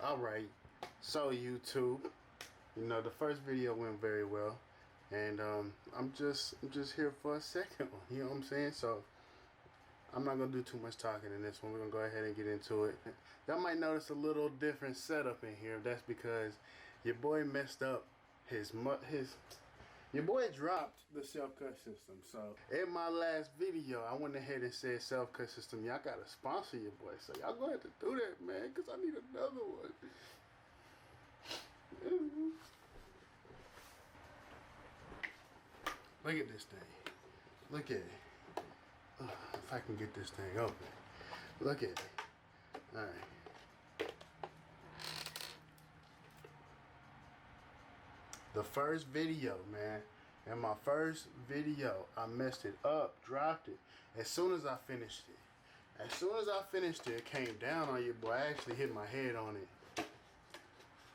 Alright, so YouTube, you know, the first video went very well, and I'm just here for a second one, you know what I'm saying? So I'm not gonna do too much talking in this one. We're gonna go ahead and get into it. Y'all might notice a little different setup in here. That's because your boy messed up your boy dropped the self-cut system. So in my last video, I went ahead and said self-cut system, y'all gotta sponsor your boy. So y'all go ahead to do that, man, because I need another one. Look at this thing. Look at it. If I can get this thing open. Look at it. Alright. The first video, man. In my first video, I messed it up, dropped it. As soon as I finished it, it came down on you, boy. I actually hit my head on it.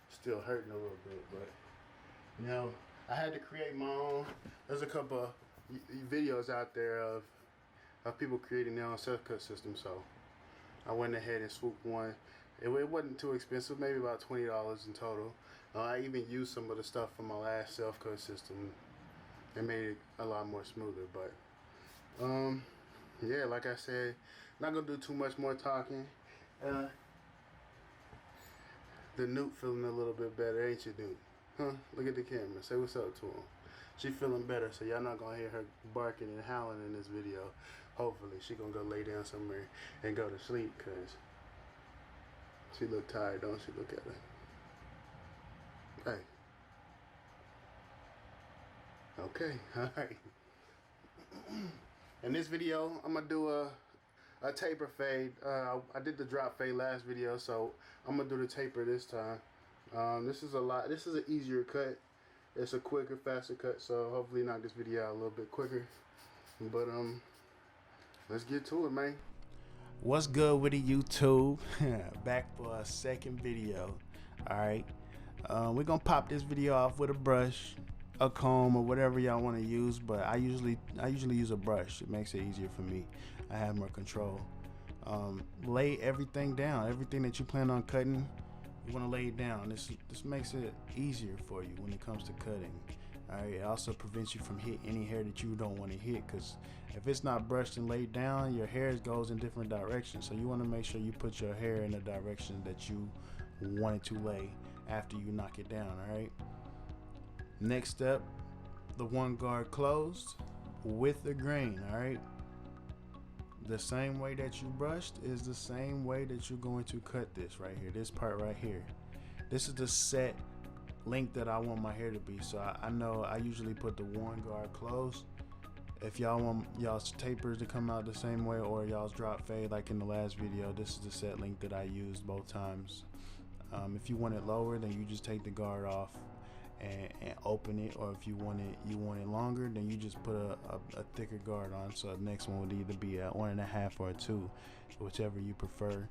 Still hurting a little bit, but you know, I had to create my own. There's a couple of videos out there of people creating their own self-cut system, so I went ahead and swooped one. It wasn't too expensive, maybe about $20 in total. I even used some of the stuff from my last self-cut system and made it a lot more smoother. But yeah, like I said, not gonna do too much more talking. The Newt feeling a little bit better, ain't you, Newt? Huh? Look at the camera. Say what's up to him. She feeling better, so y'all not gonna hear her barking and howling in this video. Hopefully, she gonna go lay down somewhere and go to sleep, cause she look tired, don't she? Look at her. Hey. Okay. All right. In this video, I'm gonna do a taper fade. I did the drop fade last video, so I'm gonna do the taper this time. This is an easier cut. It's a quicker, faster cut, so hopefully knock this video out a little bit quicker. But let's get to it, man. What's good with the YouTube? Back for a second video. Alright. We're gonna pop this video off with a brush, a comb, or whatever y'all want to use, but I usually use a brush. It makes it easier for me. I have more control. Lay everything down. Everything that you plan on cutting, you want to lay it down. This makes it easier for you when it comes to cutting. Alright, it also prevents you from hitting any hair that you don't want to hit, because if it's not brushed and laid down, your hair goes in different directions. So you want to make sure you put your hair in the direction that you want it to lay after you knock it down. Alright, next step, the one guard closed with the grain. Alright, the same way that you brushed is the same way that you're going to cut this right here, this part right here. This is the set length that I want my hair to be. So I know I usually put the one guard closed. If y'all want y'all's tapers to come out the same way, or y'all's drop fade like in the last video, this is the set length that I used both times. If you want it lower, then you just take the guard off and open it, or if you want it longer, then you just put a thicker guard on. So the next one would either be a 1.5 or a 2, whichever you prefer.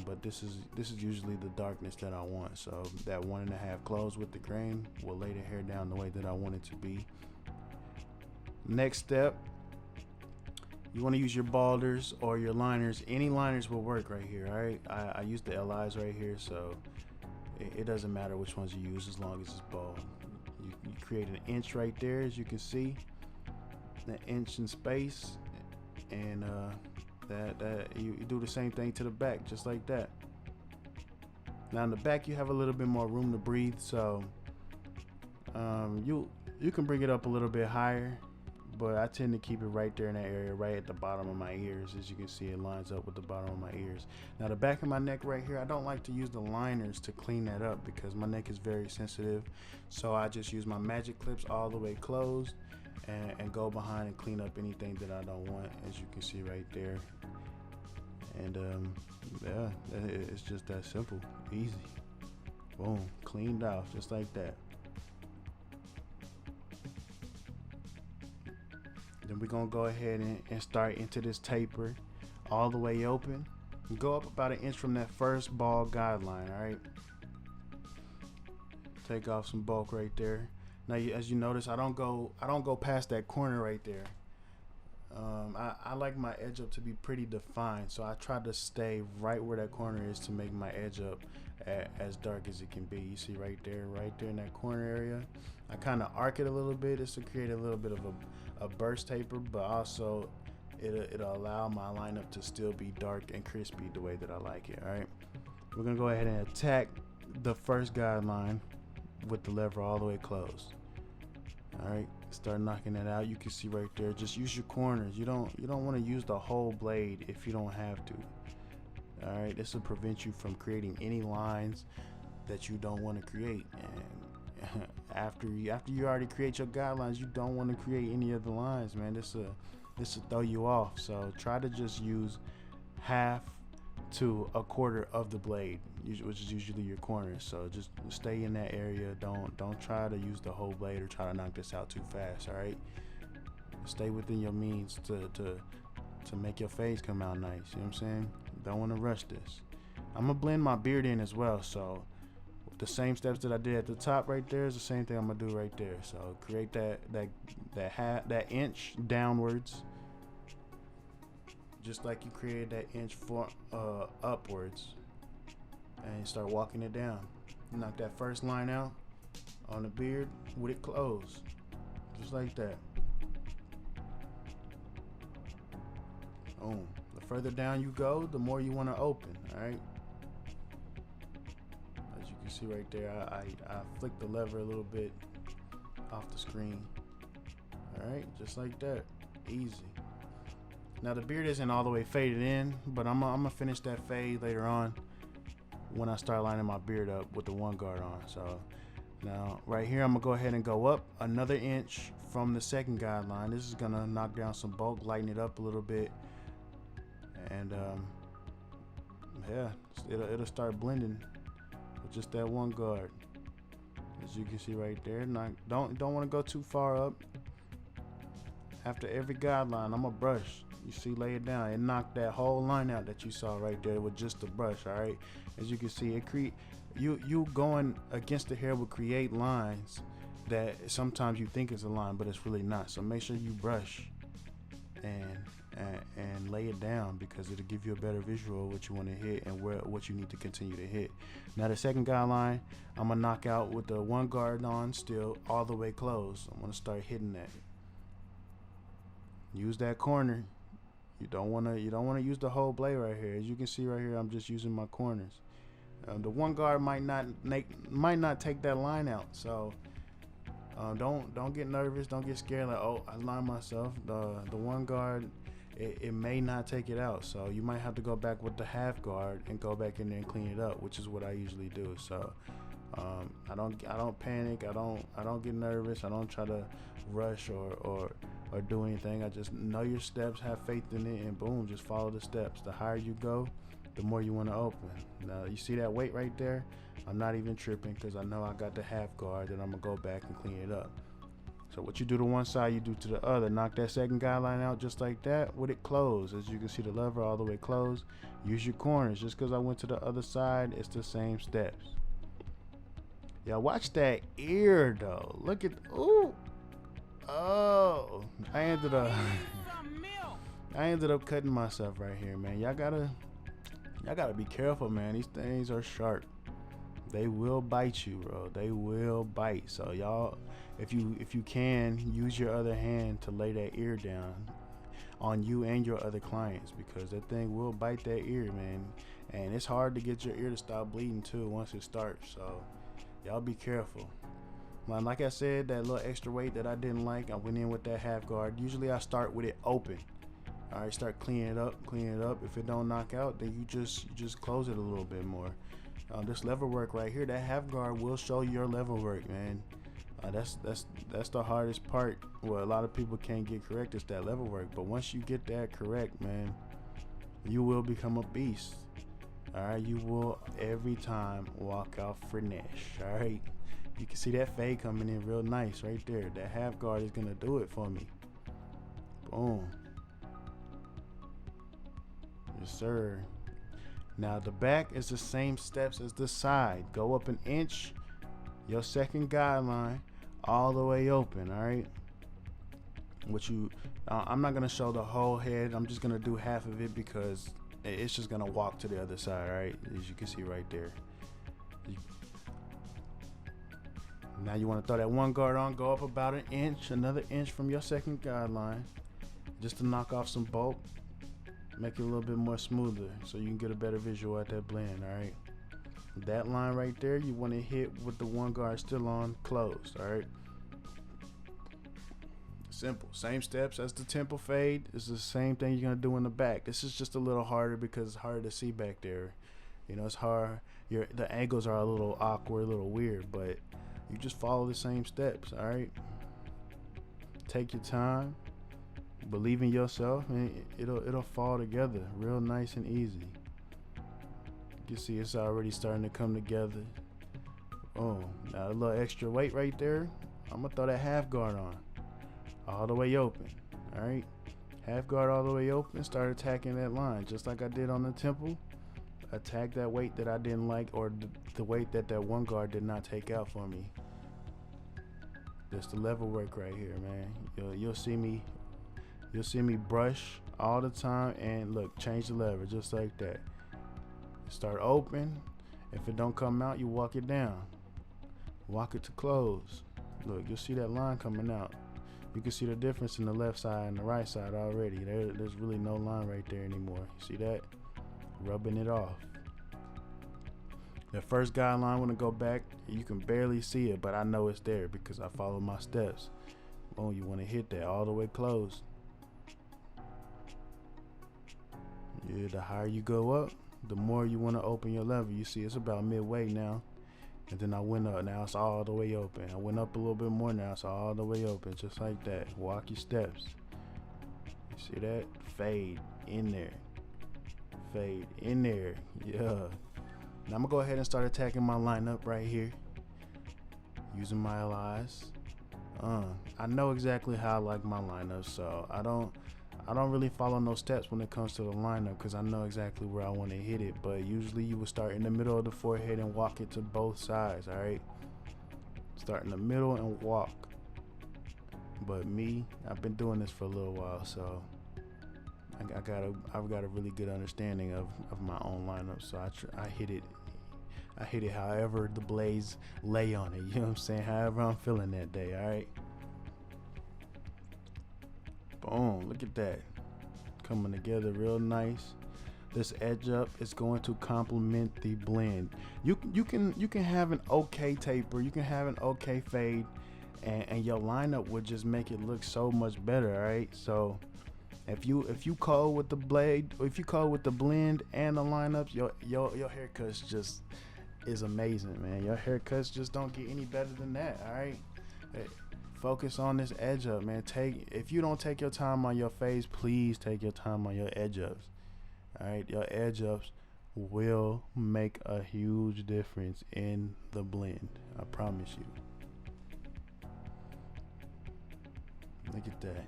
But this is usually the darkness that I want. So that 1.5 closed with the grain will lay the hair down the way that I want it to be. Next step, you want to use your balders or your liners. Any liners will work right here. All right, I use the LIs right here, so it doesn't matter which ones you use as long as it's bald. You create an inch right there, as you can see, an inch in space, and you do the same thing to the back, just like that. Now in the back you have a little bit more room to breathe, so you can bring it up a little bit higher, but I tend to keep it right there in that area, right at the bottom of my ears. As you can see, it lines up with the bottom of my ears. Now the back of my neck right here, I don't like to use the liners to clean that up because my neck is very sensitive, so I just use my magic clips all the way closed and go behind and clean up anything that I don't want, as you can see right there. And yeah, it's just that simple, easy. Boom, cleaned off just like that. Then we're gonna go ahead and start into this taper all the way open. Go up about 1 inch from that first ball guideline. All right, take off some bulk right there. Now as you notice, I don't go past that corner right there. I like my edge up to be pretty defined, so I try to stay right where that corner is to make my edge up as dark as it can be. You see right there in that corner area, I kind of arc it a little bit just to create a little bit of a burst taper, but also it'll allow my lineup to still be dark and crispy the way that I like it. All right, we're gonna go ahead and attack the first guideline with the lever all the way closed. All right, start knocking that out. You can see right there, just use your corners. You don't want to use the whole blade if you don't have to. All right, this will prevent you from creating any lines that you don't want to create. And after you already create your guidelines, you don't want to create any of the lines, man. This will throw you off. So try to just use half to a quarter of the blade, which is usually your corners. So just stay in that area. Don't try to use the whole blade or try to knock this out too fast. All right, stay within your means to make your face come out nice. You know what I'm saying? Don't want to rush this. I'm gonna blend my beard in as well, so the same steps that I did at the top right there is the same thing I'm gonna do right there. So create that inch downwards, just like you created that inch for upwards, and you start walking it down. Knock that first line out on the beard with it closed, just like that. Boom. The further down you go, the more you want to open. All right, as you can see right there, I flick the lever a little bit off the screen. All right, just like that, easy. Now the beard isn't all the way faded in, but I'm gonna finish that fade later on when I start lining my beard up with the one guard on. So now right here, I'm gonna go ahead and go up another inch from the second guideline. This is gonna knock down some bulk, lighten it up a little bit, and yeah, it'll start blending with just that one guard. As you can see right there, don't want to go too far up. After every guideline, I'm gonna brush. You see, lay it down. It knocked that whole line out that you saw right there with just the brush. All right, as you can see, you going against the hair will create lines that sometimes you think is a line, but it's really not. So make sure you brush and lay it down, because it'll give you a better visual of what you want to hit and what you need to continue to hit. Now the second guideline, I'm gonna knock out with the one guard on still all the way closed. I'm gonna start hitting that. Use that corner. You don't want to use the whole blade right here. As you can see right here, I'm just using my corners. The one guard might not take that line out, so don't get nervous. Don't get scared like, oh, I lined myself. The one guard, it may not take it out, so you might have to go back with the half guard and go back in there and clean it up, which is what I usually do. So I don't panic. I don't get nervous. I don't try to rush or do anything. I just know your steps, have faith in it, and boom, just follow the steps. The higher you go, the more you want to open. Now you see that weight right there? I'm not even tripping, because I know I got the half guard, and I'm gonna go back and clean it up. So what you do to one side, you do to the other. Knock that second guideline out just like that with it closed. As you can see, the lever all the way closed. Use your corners. Just because I went to the other side, it's the same steps. Yeah, watch that ear though. Look at, ooh. Oh, I ended up cutting myself right here, man. Y'all gotta be careful, man. These things are sharp. They will bite you, bro. They will bite. So y'all, if you can, use your other hand to lay that ear down on you and your other clients, because that thing will bite that ear, man. And it's hard to get your ear to stop bleeding too once it starts. So y'all be careful. Like I said, that little extra weight that I didn't like, I went in with that half guard. Usually I start with it open. All right, start cleaning it up. If it don't knock out, then you just close it a little bit more. This lever work right here, that half guard will show your lever work, man. That's the hardest part. Well, a lot of people can't get correct, is that lever work. But once you get that correct, man, you will become a beast. All right, you will every time walk out fresh. All right. You can see that fade coming in real nice right there. That half guard is gonna do it for me. Boom. Yes, sir. Now the back is the same steps as the side. Go up an inch, your second guideline, all the way open. All right. I'm not gonna show the whole head. I'm just gonna do half of it because it's just gonna walk to the other side. All right, as you can see right there. Now you want to throw that one guard on, go up about an inch, another inch from your second guideline, just to knock off some bulk, make it a little bit more smoother so you can get a better visual at that blend. All right, that line right there you want to hit with the one guard still on, closed. All right, simple, same steps as the temple fade. It's the same thing you're gonna do in the back. This is just a little harder because it's harder to see back there. You know, it's hard. The angles are a little awkward, a little weird, but you just follow the same steps. All right, take your time, believe in yourself, and it'll fall together real nice and easy. You can see it's already starting to come together. Oh, now a little extra weight right there. I'm gonna throw that half guard on, all the way open. All right, half guard all the way open. Start attacking that line just like I did on the temple. Attack that weight that I didn't like, or the weight that one guard did not take out for me. That's the level work right here, man. You'll see me brush all the time, and look, change the lever just like that. Start open. If it don't come out, you walk it down. Walk it to close. Look, you'll see that line coming out. You can see the difference in the left side and the right side already. There's really no line right there anymore. See that? Rubbing it off. The first guideline, when I go back, you can barely see it, but I know it's there because I follow my steps. Oh, you want to hit that all the way closed. Yeah, the higher you go up, the more you want to open your lever. You see it's about midway now, and then I went up. Now it's all the way open. I went up a little bit more. Now it's all the way open, just like that. Walk your steps. You see that? Fade in there. Fade in there. Yeah. Now I'm gonna go ahead and start attacking my lineup right here using my LIs. I know exactly how I like my lineup, so I don't really follow no steps when it comes to the lineup because I know exactly where I want to hit it. But usually you will start in the middle of the forehead and walk it to both sides. All right, start in the middle and walk. But me, I've been doing this for a little while, so I've got a really good understanding of my own lineup, so I hit it however the blades lay on it. You know what I'm saying? However I'm feeling that day. All right. Boom! Look at that, coming together real nice. This edge up is going to complement the blend. You can have an okay taper, you can have an okay fade, and your lineup would just make it look so much better. All right, so. If you cold with the blade, or if you cold with the blend and the lineups, your haircuts just is amazing, man. Your haircuts just don't get any better than that. All right, hey, focus on this edge up, man. If you don't take your time on your face, please take your time on your edge ups. All right, your edge ups will make a huge difference in the blend. I promise you. Look at that.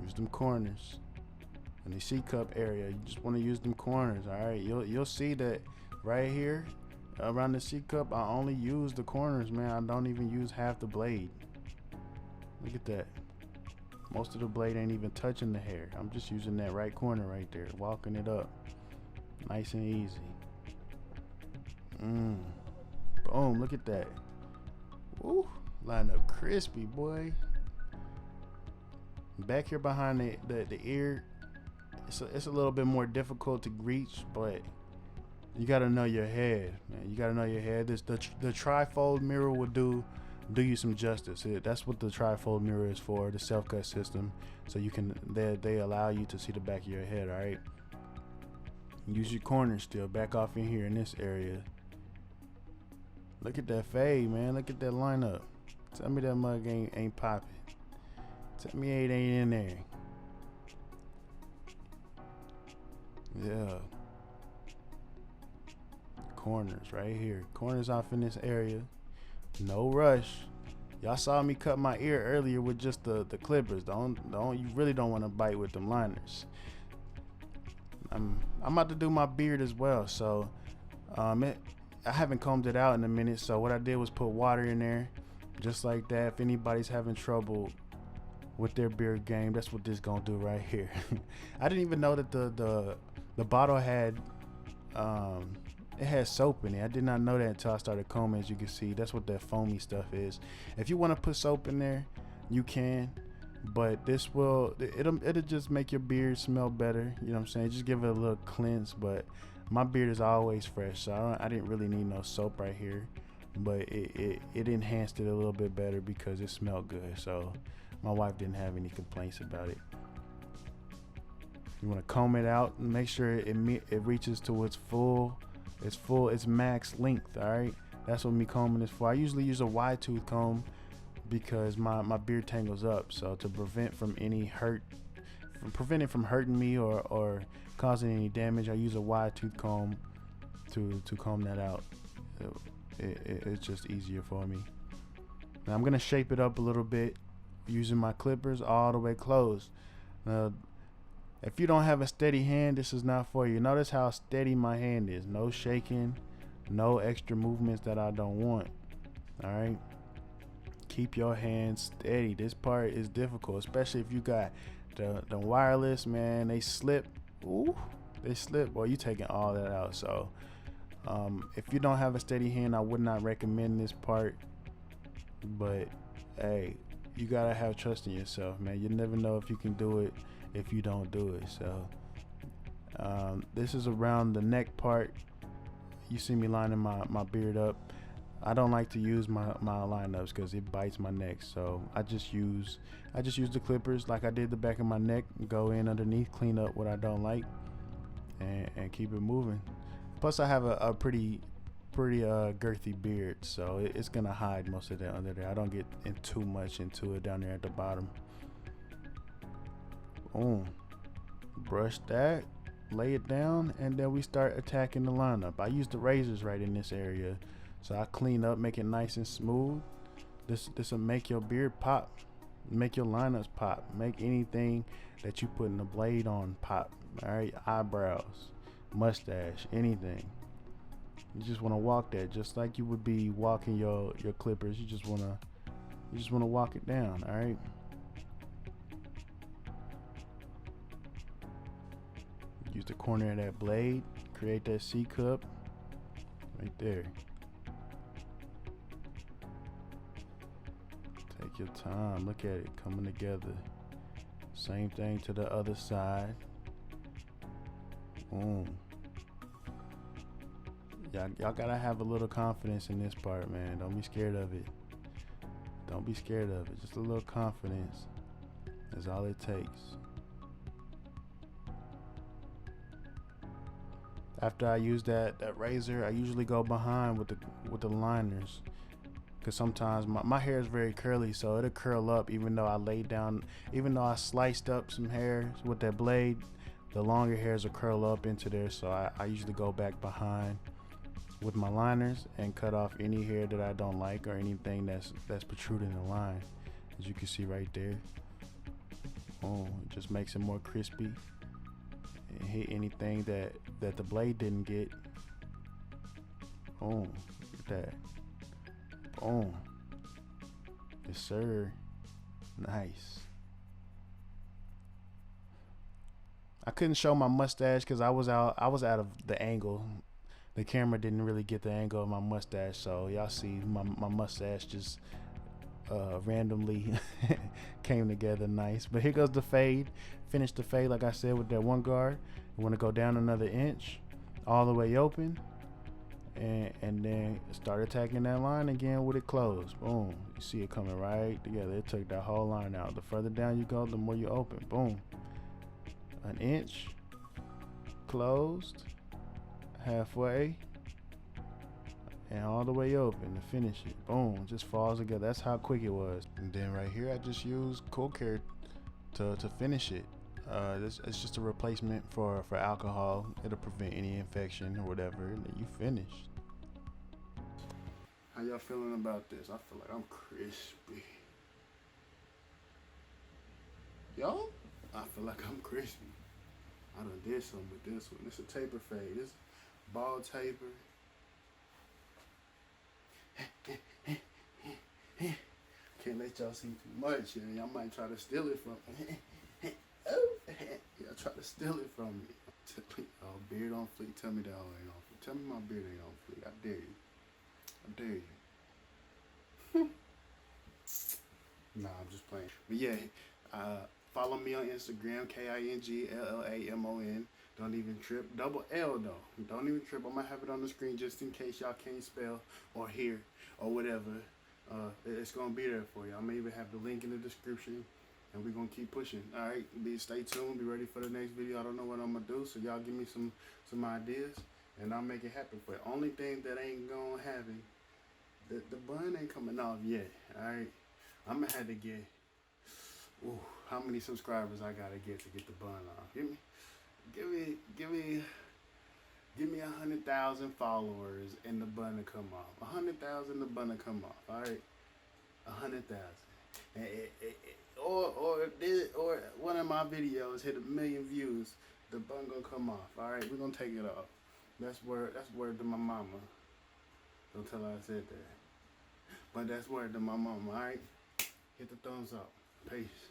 Use them corners in the C cup area. You just want to use them corners. All right, you'll see that right here around the C cup. I only use the corners, man. I don't even use half the blade. Look at that. Most of the blade ain't even touching the hair. I'm just using that right corner right there, walking it up, nice and easy. Boom! Look at that. Woo! Line up crispy, boy. Back here behind the ear, it's a little bit more difficult to reach, but you gotta know your head, man. You gotta know your head. The tri-fold mirror will do you some justice. That's what the tri-fold mirror is for, the self-cut system. So you can they allow you to see the back of your head. All right. Use your corners still. Back off in here in this area. Look at that fade, man. Look at that lineup. Tell me that mug ain't popping. Tell me it ain't in there. Yeah. Corners right here. Corners off in this area. No rush. Y'all saw me cut my ear earlier with just the clippers. You really don't want to bite with them liners. I'm about to do my beard as well, so I haven't combed it out in a minute, so what I did was put water in there, just like that. If anybody's having trouble with their beard game, that's what this gonna do right here. I didn't even know that the bottle had it has soap in it. I did not know that until I started combing. As you can see, that's what that foamy stuff is. If you want to put soap in there, you can, but this will it'll just make your beard smell better. You know what I'm saying? Just give it a little cleanse. But my beard is always fresh, so I didn't really need no soap right here. But it enhanced it a little bit better because it smelled good. So my wife didn't have any complaints about it. You want to comb it out and make sure it reaches to its max length. All right, that's what me combing is for. I usually use a wide tooth comb because my beard tangles up. So to prevent from it from hurting me or causing any damage, I use a wide tooth comb to comb that out. It's just easier for me. Now I'm gonna shape it up a little bit using my clippers all the way closed. Now, if you don't have a steady hand, this is not for you. Notice how steady my hand is. No shaking, no extra movements that I don't want. All right. Keep your hand steady. This part is difficult, especially if you got the wireless, man. They slip. Ooh, they slip. Well, you taking all that out. So if you don't have a steady hand, I would not recommend this part. But hey, you gotta have trust in yourself, man. You never know if you can do it if you don't do it. So this is around the neck part. You see me lining my beard up. I don't like to use my lineups because it bites my neck. So I just use the clippers like I did the back of my neck. Go in underneath, clean up what I don't like, and keep it moving. Plus I have a pretty girthy beard, so it's gonna hide most of that under there. I don't get too much into it down there at the bottom. Boom. Brush that, lay it down, and then we start attacking the lineup. I use the razors right in this area, so I clean up, make it nice and smooth. This will make your beard pop, make your lineups pop, make anything that you put in the blade on pop. All right, eyebrows, mustache, anything. You just want to walk that just like you would be walking your clippers. You just want to walk it down. All right. Use the corner of that blade, create that C cup right there. Take your time, look at it coming together. Same thing to the other side. Boom. Y'all gotta have a little confidence in this part, man. Don't be scared of it. Don't be scared of it. Just a little confidence is all it takes. After I use that razor, I usually go behind with the liners, because sometimes my hair is very curly, so it'll curl up even though I sliced up some hair with that blade. The longer hairs will curl up into there, so I usually go back behind with my liners and cut off any hair that I don't like or anything that's protruding the line, as you can see right there. Oh, it just makes it more crispy. And hit anything that the blade didn't get. Boom. Look at that. Boom. Yes, sir. Nice. I couldn't show my mustache because I was out of the angle. The camera didn't really get the angle of my mustache, so y'all see my mustache just randomly came together nice. But here goes the fade. Finish the fade like I said with that one guard. You want to go down another inch all the way open, and then start attacking that line again with it closed. Boom. You see it coming right together. It took that whole line out. The further down you go, the more you open. Boom. An inch closed, halfway, and all the way open to finish it. Boom, just falls together. That's how quick it was. And then right here I just use cold care to finish it. It's just a replacement for alcohol. It'll prevent any infection or whatever, and then you finished. How y'all feeling about this? I feel like I'm crispy. Y'all? I feel like I'm crispy. I done did something with this one. It's a taper fade. It's bald taper. Can't let y'all see too much. You know, y'all might try to steal it from me. Oh, y'all try to steal it from me. Oh, beard on fleek. Tell me that all ain't on fleek. Tell me my beard ain't on fleek. I dare you. I dare you. Nah, I'm just playing. But yeah, follow me on Instagram, KINGLLAMON. Don't even trip. Double L though. Don't even trip. I'm gonna have it on the screen just in case y'all can't spell or hear or whatever. It's gonna be there for you. I'm gonna even have the link in the description, and we're gonna keep pushing. All right, stay tuned. Be ready for the next video. I don't know what I'm gonna do, so y'all give me some ideas, and I'll make it happen for you. Only thing that ain't gonna happen, the bun ain't coming off yet. All right, I'm gonna have to get. Ooh, how many subscribers I gotta get to get the bun off? Give me 100,000 followers and the bun to come off. 100,000, the bun to come off. All right, 100,000. Or one of my videos hit 1 million views, the bun gonna come off. All right, we're gonna take it off. That's word to my mama. Don't tell her I said that. But that's word to my mama. All right, hit the thumbs up. Peace.